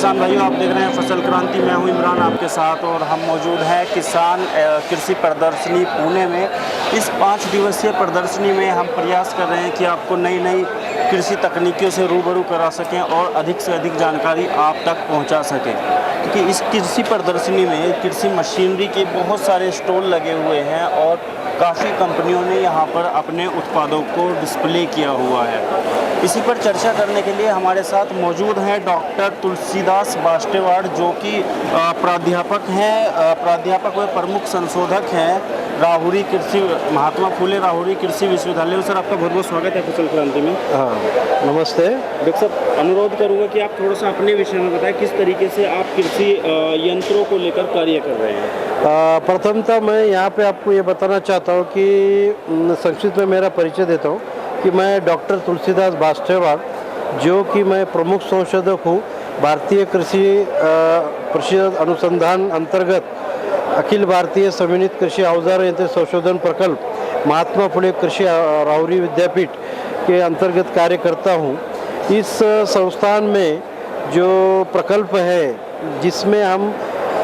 किसान भाइयों, आप देख रहे हैं फसल क्रांति। मैं हूं इमरान आपके साथ और हम मौजूद हैं किसान कृषि प्रदर्शनी पुणे में। इस 5 दिवसीय प्रदर्शनी में हम प्रयास कर रहे हैं कि आपको नई नई कृषि तकनीकियों से रूबरू करा सकें और अधिक से अधिक जानकारी आप तक पहुंचा सकें, क्योंकि इस कृषि प्रदर्शनी में कृषि मशीनरी के बहुत सारे स्टॉल लगे हुए हैं और काफ़ी कंपनियों ने यहाँ पर अपने उत्पादों को डिस्प्ले किया हुआ है। इसी पर चर्चा करने के लिए हमारे साथ मौजूद हैं डॉक्टर तुलसीदास बास्टेवाड़, जो कि प्राध्यापक व प्रमुख संशोधक हैं राहुरी कृषि महात्मा फुले राहुरी कृषि विश्वविद्यालय। सर, आपका बहुत बहुत स्वागत है फसल क्रांति में। हाँ, नमस्ते डॉक्टर साहब, अनुरोध करूँगा कि आप थोड़ा सा अपने विषय में बताएं, किस तरीके से आप कृषि यंत्रों को लेकर कार्य कर रहे हैं। प्रथमतः मैं यहाँ पे आपको ये बताना चाहता हूँ कि संक्षिप्त में मेरा परिचय देता हूँ कि मैं डॉक्टर तुलसीदास बास्टेवाड़, जो कि मैं प्रमुख संशोधक हूँ भारतीय कृषि परिषद अनुसंधान अंतर्गत अखिल भारतीय समन्वित कृषि औजार यंत्र संशोधन प्रकल्प महात्मा फुले कृषि राहुरी विद्यापीठ के अंतर्गत कार्य करता हूँ। इस संस्थान में जो प्रकल्प है जिसमें हम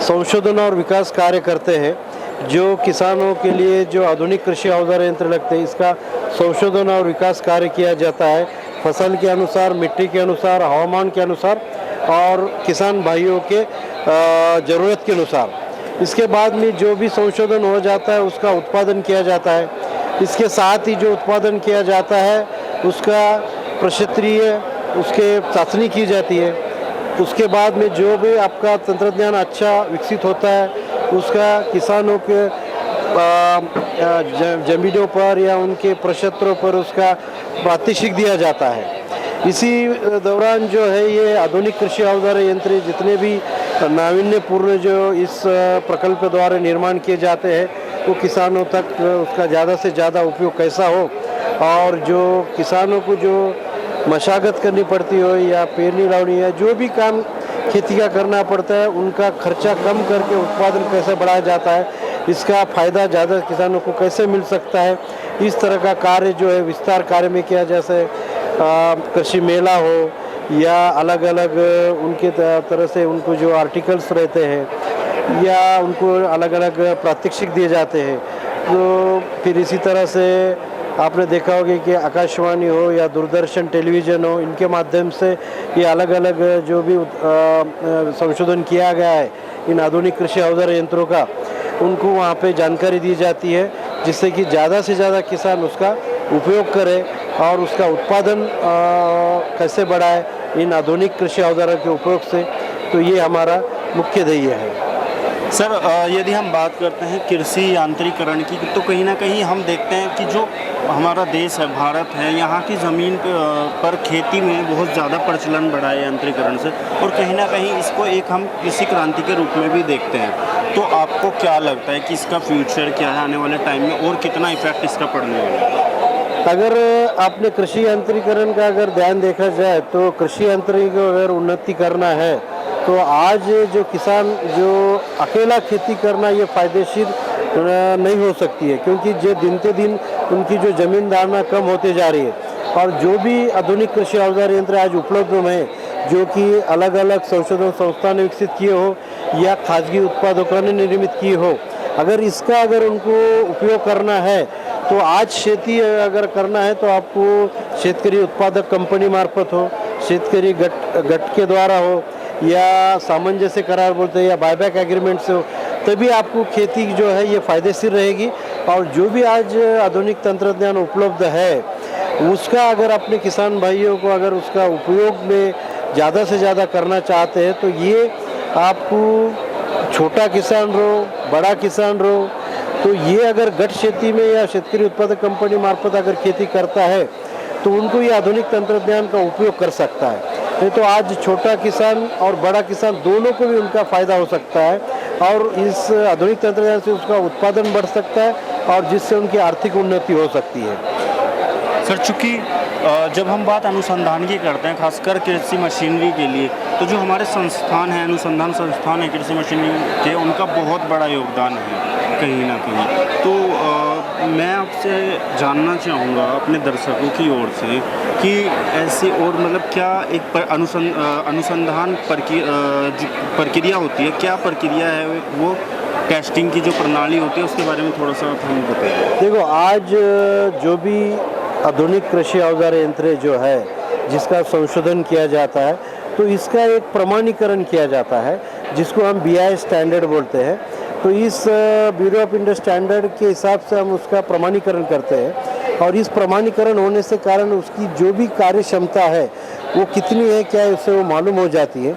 संशोधन और विकास कार्य करते हैं, जो किसानों के लिए जो आधुनिक कृषि औजार यंत्र लगते हैं, इसका संशोधन और विकास कार्य किया जाता है फसल के अनुसार, मिट्टी के अनुसार, हवामान के अनुसार और किसान भाइयों के ज़रूरत के अनुसार। इसके बाद में जो भी संशोधन हो जाता है उसका उत्पादन किया जाता है। इसके साथ ही जो उत्पादन किया जाता है उसका प्रक्षेत्रीय उसके चाशनी की जाती है। उसके बाद में जो भी आपका तंत्रज्ञान अच्छा विकसित होता है उसका किसानों के जमीनों पर या उनके प्रक्षेत्रों पर उसका प्रात्यक्षिक दिया जाता है। इसी दौरान जो है ये आधुनिक कृषि औजार यंत्र जितने भी नावीन्यपूर्ण जो इस प्रकल्प द्वारा निर्माण किए जाते हैं वो किसानों तक उसका ज़्यादा से ज़्यादा उपयोग कैसा हो, और जो किसानों को जो मशागत करनी पड़ती हो या पेरनी लावनी या जो भी काम खेती का करना पड़ता है उनका खर्चा कम करके उत्पादन कैसे बढ़ाया जाता है, इसका फ़ायदा ज़्यादा किसानों को कैसे मिल सकता है, इस तरह का कार्य जो है विस्तार कार्य में किया। जैसे कृषि मेला हो या अलग अलग उनके तरह से उनको जो आर्टिकल्स रहते हैं या उनको अलग अलग प्रात्यक्षिक दिए जाते हैं। तो फिर इसी तरह से आपने देखा होगा कि आकाशवाणी हो या दूरदर्शन टेलीविज़न हो, इनके माध्यम से ये अलग अलग जो भी संशोधन किया गया है इन आधुनिक कृषि औजार यंत्रों का, उनको वहाँ पे जानकारी दी जाती है, जिससे कि ध्येय से ज़्यादा किसान उसका उपयोग करे और उसका उत्पादन कैसे बढ़ाए इन आधुनिक कृषि औजारों के उपयोग से। तो ये हमारा मुख्य ध्येय है। सर, यदि हम बात करते हैं कृषि यांत्रिकरण की, तो कहीं ना कहीं हम देखते हैं कि जो हमारा देश है, भारत है, यहाँ की ज़मीन पर खेती में बहुत ज़्यादा प्रचलन बढ़ा है यांत्रिकरण से, और कहीं ना कहीं इसको एक हम कृषि क्रांति के रूप में भी देखते हैं। तो आपको क्या लगता है कि इसका फ्यूचर क्या है आने वाले टाइम में और कितना इफेक्ट इसका पड़ने वाला है? अगर आपने कृषि यंत्रीकरण का अगर ध्यान देखा जाए तो कृषि यंत्र को अगर उन्नति करना है तो आज जो किसान जो अकेला खेती करना ये फायदेशीर नहीं हो सकती है, क्योंकि जो दिन के दिन उनकी जो जमीन धारणा कम होते जा रही है। और जो भी आधुनिक कृषि औजार यंत्र आज उपलब्ध हैं जो कि अलग अलग संशोधन संस्था ने विकसित किए हो या खाजगी उत्पादकों ने निर्मित किए हो, अगर उनको उपयोग करना है तो आज खेती अगर करना है तो आपको शेतकरी उत्पादक कंपनी मार्फत हो, शेतकरी गट के द्वारा हो या सामंजस्य करार बोलते हैं या बायबैक एग्रीमेंट से हो, तभी आपको खेती जो है ये फायदेशीर रहेगी। और जो भी आज आधुनिक तंत्रज्ञान उपलब्ध है उसका अगर अपने किसान भाइयों को अगर उसका उपयोग में ज़्यादा से ज़्यादा करना चाहते हैं तो ये आपको छोटा किसान रहो, बड़ा किसान रहो, तो ये अगर गट खेती में या शेतकरी उत्पादक कंपनी मार्फत अगर खेती करता है तो उनको ये आधुनिक तंत्रज्ञान का उपयोग कर सकता है। नहीं तो आज छोटा किसान और बड़ा किसान दोनों को भी उनका फ़ायदा हो सकता है और इस आधुनिक तंत्रज्ञान से उसका उत्पादन बढ़ सकता है और जिससे उनकी आर्थिक उन्नति हो सकती है। सर, चूँकि जब हम बात अनुसंधान की करते हैं खासकर कृषि मशीनरी के लिए, तो जो हमारे संस्थान हैं, अनुसंधान संस्थान है कृषि मशीनरी के, उनका बहुत बड़ा योगदान है कहीं ना कहीं। तो मैं आपसे जानना चाहूँगा अपने दर्शकों की ओर से कि ऐसी और मतलब क्या एक अनुसंधान प्रक्रिया होती है, क्या प्रक्रिया है वो टेस्टिंग की जो प्रणाली होती है उसके बारे में थोड़ा सा आप हमें बताइए। देखो, आज जो भी आधुनिक कृषि औजार यंत्र जो है जिसका संशोधन किया जाता है, तो इसका एक प्रमाणीकरण किया जाता है जिसको हम BI स्टैंडर्ड बोलते हैं। तो इस ब्यूरो ऑफ इंडस्ट्री स्टैंडर्ड के हिसाब से हम उसका प्रमाणीकरण करते हैं, और इस प्रमाणीकरण होने से कारण उसकी जो भी कार्य क्षमता है वो कितनी है, क्या है, उससे वो मालूम हो जाती है।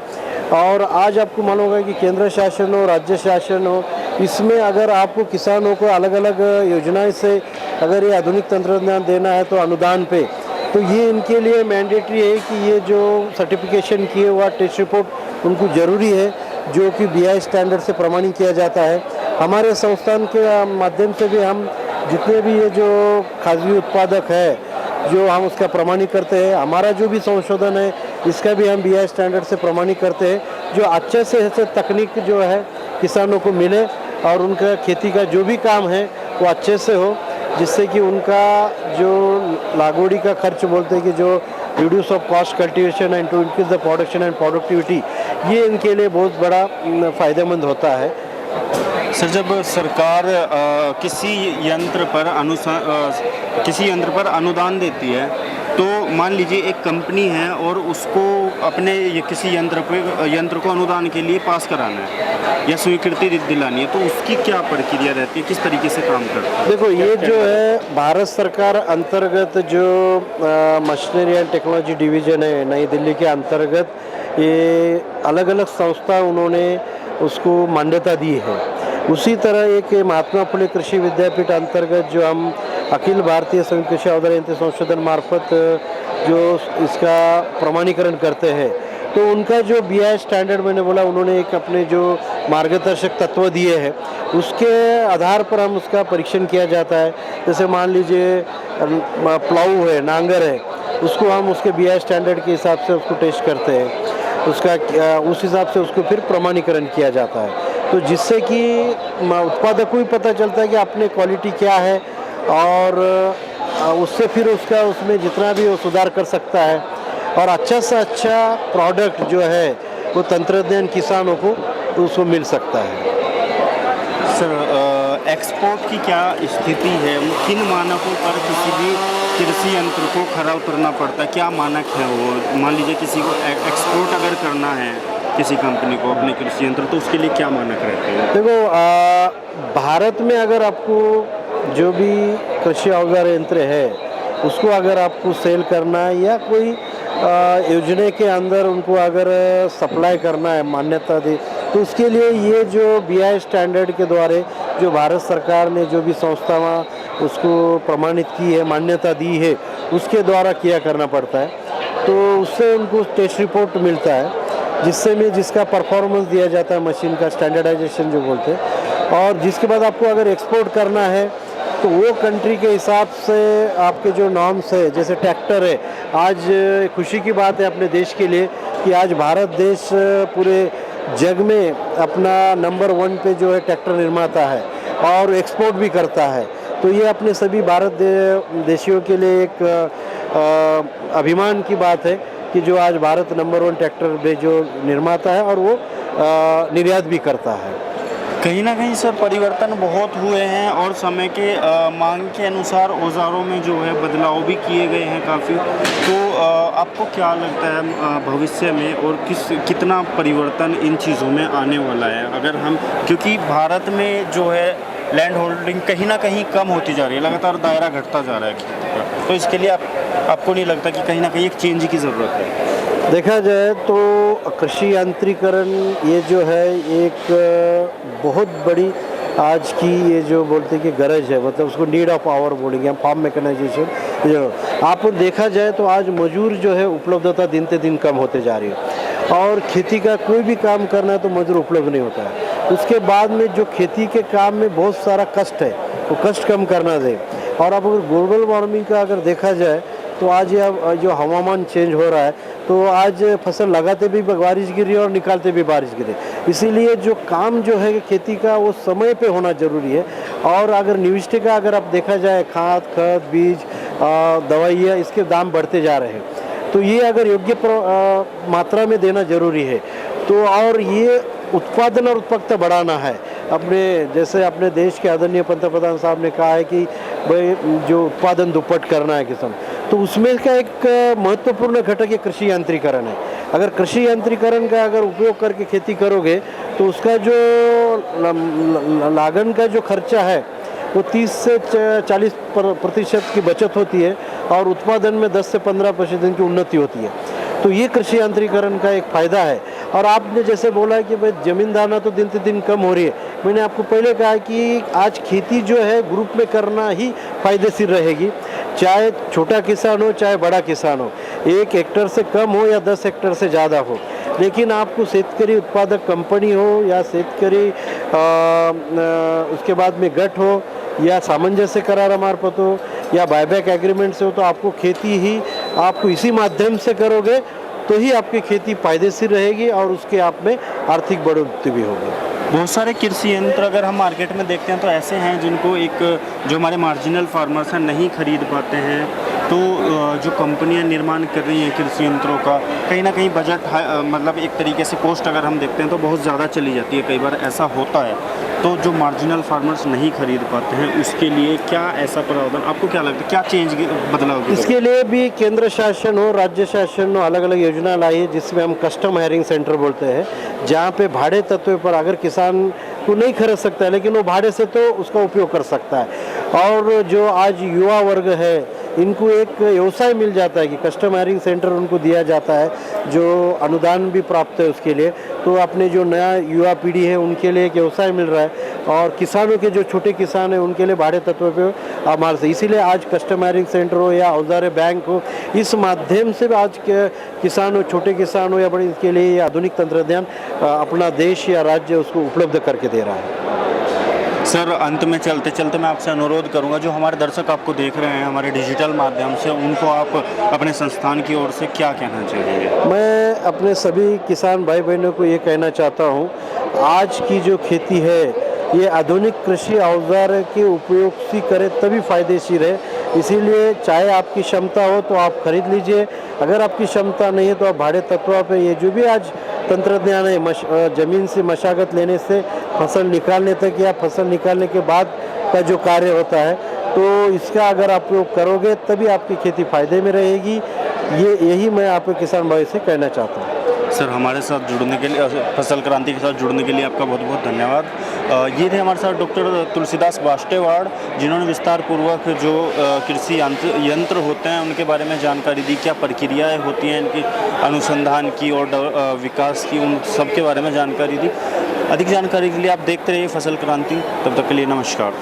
और आज आपको मालूम होगा कि केंद्र शासन हो, राज्य शासन हो, इसमें अगर आपको किसानों को अलग अलग योजनाएं से अगर ये आधुनिक तंत्रज्ञान देना है तो अनुदान पे, तो ये इनके लिए मैंडेटरी है कि ये जो सर्टिफिकेशन किए हुआ टेस्ट रिपोर्ट उनको ज़रूरी है, जो कि BI स्टैंडर्ड से प्रमाणित किया जाता है। हमारे संस्थान के माध्यम से भी हम जितने भी ये जो खासगी उत्पादक है जो हम उसका प्रमाणित करते हैं, हमारा जो भी संशोधन है इसका भी हम BI स्टैंडर्ड से प्रमाणित करते हैं, जो अच्छे से तकनीक जो है किसानों को मिले और उनका खेती का जो भी काम है वो अच्छे से हो, जिससे कि उनका जो लागवड़ी का खर्च बोलते हैं कि जो reduce of cost cultivation and to increase the production and productivity, ये इनके लिए बहुत बड़ा फ़ायदेमंद होता है। सर, जब सरकार किसी यंत्र पर अनुदान देती है, तो मान लीजिए एक कंपनी है और उसको अपने किसी यंत्र को अनुदान के लिए पास कराना है या स्वीकृति दिलानी है, तो उसकी क्या प्रक्रिया रहती है, किस तरीके से काम करती है? देखो, ये जो है भारत सरकार अंतर्गत जो मशीनरी एंड टेक्नोलॉजी डिवीज़न है नई दिल्ली के अंतर्गत, ये अलग अलग संस्था उन्होंने उसको मान्यता दी है। उसी तरह एक महात्मा फुले कृषि विद्यापीठ अंतर्गत जो हम अखिल भारतीय संयुक्त कृषि औजार यंत्र संशोधन मार्फत जो इसका प्रमाणीकरण करते हैं, तो उनका जो BI स्टैंडर्ड मैंने बोला, उन्होंने एक अपने जो मार्गदर्शक तत्व दिए हैं उसके आधार पर हम उसका परीक्षण किया जाता है। जैसे मान लीजिए प्लाऊ है, नांगर है, उसको हम उसके BI स्टैंडर्ड के हिसाब से उसको टेस्ट करते हैं, उसका उस हिसाब से उसको फिर प्रमाणीकरण किया जाता है, तो जिससे कि उत्पादक को भी पता चलता है कि अपने क्वालिटी क्या है, और उससे फिर उसका उसमें जितना भी वो सुधार कर सकता है, और अच्छा से अच्छा प्रोडक्ट जो है वो तंत्रज्ञान किसानों को तो उसको मिल सकता है। सर, एक्सपोर्ट की क्या स्थिति है? किन मानकों पर किसी भी कृषि यंत्र को खरा उतरना पड़ता है? क्या मानक है वो? मान लीजिए किसी को एक्सपोर्ट अगर करना है किसी कंपनी को अपने कृषि यंत्र, तो उसके लिए क्या मानक रहते हैं? देखो, भारत में अगर आपको जो भी कृषि औजार यंत्र है उसको अगर आपको सेल करना है या कोई योजना के अंदर उनको अगर सप्लाई करना है, मान्यता दे, तो उसके लिए ये जो BI स्टैंडर्ड के द्वारा जो भारत सरकार ने जो भी संस्था उसको प्रमाणित की है, मान्यता दी है, उसके द्वारा किया करना पड़ता है। तो उससे उनको टेस्ट रिपोर्ट मिलता है, जिसका परफॉर्मेंस दिया जाता है, मशीन का स्टैंडर्डाइजेशन जो बोलते हैं। और जिसके बाद आपको अगर एक्सपोर्ट करना है तो वो कंट्री के हिसाब से आपके जो नॉर्म्स है, जैसे ट्रैक्टर है, आज खुशी की बात है अपने देश के लिए कि आज भारत देश पूरे जग में अपना नंबर 1 पे जो है ट्रैक्टर निर्माता है और एक्सपोर्ट भी करता है। तो ये अपने सभी भारत देशियों के लिए एक अभिमान की बात है कि जो आज भारत नंबर 1 ट्रैक्टर में जो निर्माता है और वो निर्यात भी करता है। कहीं ना कहीं सर परिवर्तन बहुत हुए हैं और समय के मांग के अनुसार औजारों में जो है बदलाव भी किए गए हैं काफ़ी। तो आपको क्या लगता है भविष्य में और कितना परिवर्तन इन चीज़ों में आने वाला है? अगर हम, क्योंकि भारत में जो है लैंड होल्डिंग कहीं ना कहीं कम होती जा रही है, लगातार दायरा घटता जा रहा है खेती का, तो इसके लिए आपको नहीं लगता कि कहीं ना कहीं एक चेंज की ज़रूरत है? देखा जाए तो कृषि यांत्रिकरण ये जो है एक बहुत बड़ी आज की ये जो बोलते हैं कि गरज है, मतलब उसको नीड ऑफ आवर बोलेंगे हम, फार्म मैकेनाइजेशन। जो आप देखा जाए तो आज मजदूर जो है उपलब्धता दिन से दिन कम होते जा रही है, और खेती का कोई भी काम करना है तो मजदूर उपलब्ध नहीं होता है। उसके बाद में जो खेती के काम में बहुत सारा कष्ट है, वो कष्ट कम करना दे। और अब अगर ग्लोबल वार्मिंग का अगर देखा जाए तो आज यह जो हवामान चेंज हो रहा है तो आज फसल लगाते भी बारिश गिरी और निकालते भी बारिश गिरी, इसीलिए जो काम जो है खेती का वो समय पे होना ज़रूरी है। और अगर निविष्टि का अगर आप देखा जाए खाद खत बीज दवाइयाँ इसके दाम बढ़ते जा रहे हैं, तो ये अगर योग्य मात्रा में देना ज़रूरी है। तो और ये उत्पादन और उत्पादकता बढ़ाना है अपने, जैसे अपने देश के आदरणीय पंतप्रधान साहब ने कहा है कि भाई जो उत्पादन दुप्पट करना है किसान, तो उसमें का एक महत्वपूर्ण घटक ये कृषि यांत्रिकरण है। अगर कृषि यांत्रिकरण का अगर उपयोग करके खेती करोगे तो उसका जो लागन का जो खर्चा है वो 30 से 40% की बचत होती है और उत्पादन में 10 से 15% की उन्नति होती है। तो ये कृषि यांत्रिकरण का एक फ़ायदा है। और आपने जैसे बोला कि भाई ज़मीन दाना तो दिन से दिन कम हो रही है, मैंने आपको पहले कहा कि आज खेती जो है ग्रुप में करना ही फायदेशीर रहेगी, चाहे छोटा किसान हो चाहे बड़ा किसान हो, 1 हेक्टर से कम हो या 10 हेक्टर से ज़्यादा हो, लेकिन आपको शेतकरी उत्पादक कंपनी हो या शेतकरी उसके बाद में गठ हो या सामंजस्य करार मार्फत हो या बायबैक एग्रीमेंट से हो, तो आपको खेती ही आपको इसी माध्यम से करोगे तो ही आपकी खेती फायदेशीर रहेगी और उसके आप में आर्थिक बढ़ोतरी भी होगी। बहुत सारे कृषि यंत्र अगर हम मार्केट में देखते हैं तो ऐसे हैं जिनको जो हमारे मार्जिनल फार्मर्स हैं नहीं खरीद पाते हैं। तो जो कंपनियां निर्माण कर रही हैं कृषि यंत्रों का, कहीं ना कहीं बजट मतलब एक तरीके से कॉस्ट अगर हम देखते हैं तो बहुत ज़्यादा चली जाती है, कई बार ऐसा होता है। तो जो मार्जिनल फार्मर्स नहीं खरीद पाते हैं उसके लिए क्या ऐसा प्रावधान आपको क्या लगता है, क्या चेंज बदलाव? इसके लिए भी केंद्र शासन हो राज्य शासन हो अलग अलग योजना लाई है, जिसमें हम कस्टम हायरिंग सेंटर बोलते हैं, जहाँ पे भाड़े तत्व पर अगर किसान को नहीं खरीद सकता है लेकिन वो भाड़े से तो उसका उपयोग कर सकता है। और जो आज युवा वर्ग है इनको एक व्यवसाय मिल जाता है कि कस्टम हायरिंग सेंटर उनको दिया जाता है, जो अनुदान भी प्राप्त है उसके लिए। तो अपने जो नया युवा पीढ़ी है उनके लिए एक व्यवसाय मिल रहा है और किसानों के जो छोटे किसान हैं उनके लिए भाड़े तत्व पे हमारे से, इसीलिए आज कस्टम हायरिंग सेंटर हो या औजार बैंक हो, इस माध्यम से आज के किसान हो छोटे किसान हो या बड़े, इसके लिए ये आधुनिक तंत्रज्ञान अपना देश या राज्य उसको उपलब्ध करके दे रहा है। सर, अंत में चलते चलते मैं आपसे अनुरोध करूंगा, जो हमारे दर्शक आपको देख रहे हैं हमारे डिजिटल माध्यम से, उनको आप अपने संस्थान की ओर से क्या कहना चाहेंगे? मैं अपने सभी किसान भाई बहनों को ये कहना चाहता हूँ, आज की जो खेती है ये आधुनिक कृषि औजार के उपयोग से करें तभी फायदेशीर है। इसीलिए चाहे आपकी क्षमता हो तो आप खरीद लीजिए, अगर आपकी क्षमता नहीं है तो आप भाड़े तत्व पे ये जो भी आज तंत्रज्ञान है, ज़मीन से मशागत लेने से फसल निकालने तक या फसल निकालने के बाद का जो कार्य होता है, तो इसका अगर आप उपयोग करोगे तभी आपकी खेती फायदे में रहेगी। यही मैं आपके किसान भाई से कहना चाहता हूँ। सर, हमारे साथ जुड़ने के लिए, फसल क्रांति के साथ जुड़ने के लिए आपका बहुत बहुत धन्यवाद। ये थे हमारे साथ डॉक्टर तुलसीदास बाष्टेवाड़, जिन्होंने विस्तार पूर्वक जो कृषि यंत्र होते हैं उनके बारे में जानकारी दी, क्या प्रक्रियाएं होती हैं इनकी अनुसंधान की और विकास की, उन सब के बारे में जानकारी दी। अधिक जानकारी के लिए आप देखते रहिए फसल क्रांति। तब तक के लिए नमस्कार।